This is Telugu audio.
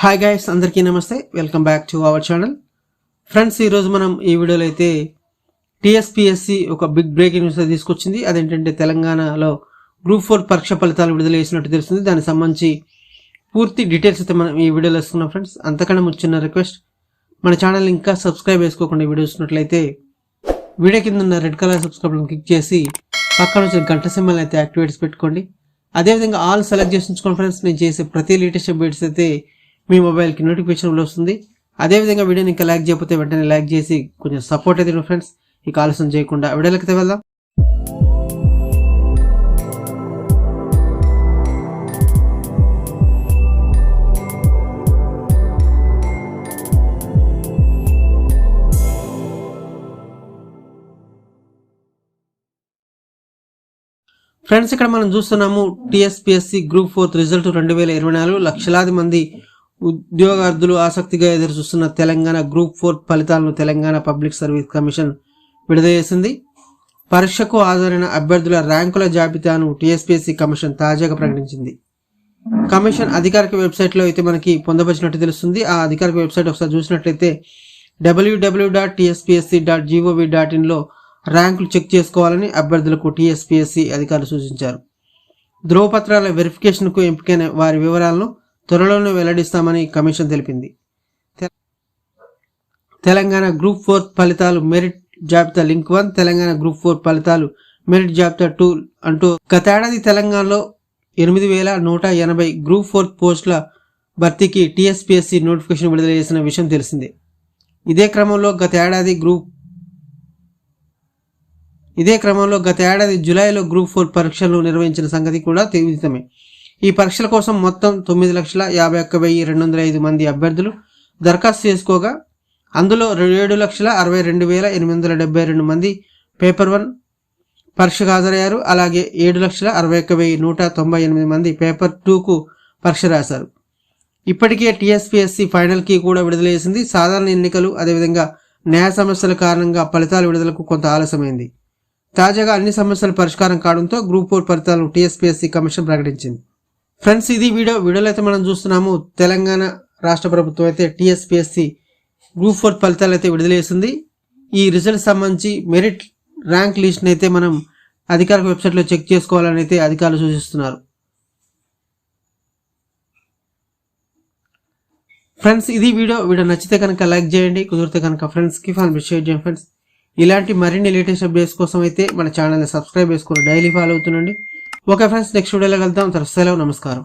హాయ్ గైస్, అందరికీ నమస్తే. Welcome back to our channel. Friends, ఈరోజు మనం ఈ వీడియోలో అయితే టీఎస్పీఎస్సీ ఒక బిగ్ బ్రేకింగ్ న్యూస్ తీసుకొచ్చింది. అదేంటంటే తెలంగాణలో గ్రూప్ 4 పరీక్ష ఫలితాలు విడుదల చేసినట్టు తెలుస్తుంది. దానికి సంబంధించి పూర్తి డీటెయిల్స్ అయితే మనం ఈ వీడియోలో ఇస్తున్నాం. ఫ్రెండ్స్, అంతకన్నా చిన్న రిక్వెస్ట్, మన ఛానల్ ఇంకా సబ్స్క్రైబ్ చేసుకోకుండా వీడియో చూసినట్లయితే వీడియో కింద ఉన్న రెడ్ కలర్ సబ్స్క్రైబ్ క్లిక్ చేసి పక్కన వచ్చిన గంట సింబల్ అయితే యాక్టివేట్స్ పెట్టుకోండి. అదేవిధంగా ఆల్ సెలెక్ట్ చేసి ఉంచుకోండి. ఫ్రెండ్స్, నేను చేసే ప్రతి లేటెస్ట్ అప్డేట్స్ అయితే మీ మొబైల్కి నోటిఫికేషన్ వస్తుంది. అదేవిధంగా వీడియోని ఇంకా లైక్ చేయకపోతే వెంటనే లైక్ చేసి కొంచెం సపోర్ట్ అయితే ఫ్రెండ్స్. ఇక ఆలస్యం చేయకుండా వీడియోలకి వెళ్దాం. ఫ్రెండ్స్, ఇక్కడ మనం చూస్తున్నాము టీఎస్పీఎస్సీ గ్రూప్ 4 రిజల్ట్ 2024. లక్షలాది మంది ఉద్యోగార్థులు ఆసక్తిగా ఎదురు చూస్తున్న తెలంగాణ గ్రూప్ 4 ఫలితాలను తెలంగాణ పబ్లిక్ సర్వీస్ కమిషన్ విడుదల చేసింది. పరీక్షకు హాజరైన అభ్యర్థుల ర్యాంకుల జాబితాను టీఎస్పీఎస్సీ కమిషన్ తాజాగా ప్రకటించింది. కమిషన్ అధికారిక వెబ్సైట్లో అయితే మనకి పొందపరిచినట్టు తెలుస్తుంది. ఆ అధికారిక వెబ్సైట్ ఒకసారి చూసినట్లయితే www.tspsc.gov.in లో ర్యాంకులు చెక్ చేసుకోవాలని అభ్యర్థులకు టీఎస్పీఎస్సీ అధికారులు సూచించారు. ధ్రువపత్రాల వెరిఫికేషన్కు ఎంపికైన వారి వివరాలను త్వరలోనే వెల్లడిస్తామని కమిషన్ తెలిపింది. తెలంగాణ గ్రూప్ 4 ఫలితాలు మెరిట్ జాబితా లింక్ 1, తెలంగాణ గ్రూప్ 4 ఫలితాలు మెరిట్ జాబితా 2 అంటూ గతేడాది తెలంగాణలో 8,180 గ్రూప్ 4 పోస్టుల భర్తీకి టీఎస్పీఎస్సీ నోటిఫికేషన్ విడుదల చేసిన విషయం తెలిసిందే. ఇదే క్రమంలో గత ఏడాది జూలైలో గ్రూప్ 4 పరీక్షలు నిర్వహించిన సంగతి కూడా విదితమే. ఈ పరీక్షల కోసం మొత్తం 9,51,205 మంది అభ్యర్థులు దరఖాస్తు చేసుకోగా అందులో 7,62,872 మంది పేపర్ 1 పరీక్షకు హాజరయ్యారు. అలాగే 7,61,198 మంది పేపర్ 2కు పరీక్ష రాశారు. ఇప్పటికే టీఎస్పీఎస్సీ ఫైనల్కి కూడా విడుదల చేసింది. సాధారణ ఎన్నికలు అదేవిధంగా న్యాయ సమస్యల కారణంగా ఫలితాల విడుదలకు కొంత ఆలస్యమైంది. తాజాగా అన్ని సమస్యల పరిష్కారం కావడంతో గ్రూప్ 4 ఫలితాలను టీఎస్పీఎస్సీ కమిషన్ ప్రకటించింది. ఫ్రెండ్స్, ఇది వీడియోలో అయితే మనం చూస్తున్నాము. తెలంగాణ రాష్ట్ర ప్రభుత్వం అయితే టీఎస్పీఎస్సీ గ్రూప్ 4 ఫలితాలు అయితే విడుదల చేసింది. ఈ రిజల్ట్ సంబంధించి మెరిట్ ర్యాంక్ లిస్ట్ని అయితే మనం అధికారిక వెబ్సైట్లో చెక్ చేసుకోవాలని అయితే అధికారులు సూచిస్తున్నారు. ఫ్రెండ్స్, ఇది వీడియో నచ్చితే కనుక లైక్ చేయండి, కుదిరితే కనుక ఫ్రెండ్స్కి షేర్ చేయండి. ఫ్రెండ్స్, ఇలాంటి మరిన్ని లేటెస్ట్ అప్డేట్స్ కోసం అయితే మన ఛానల్ని సబ్స్క్రైబ్ చేసుకుని డైలీ ఫాలో అవుతుండండి. ఓకే ఫ్రెండ్స్, నెక్స్ట్ వీడియోలో వెళ్దాం. సెలవు, నమస్కారం.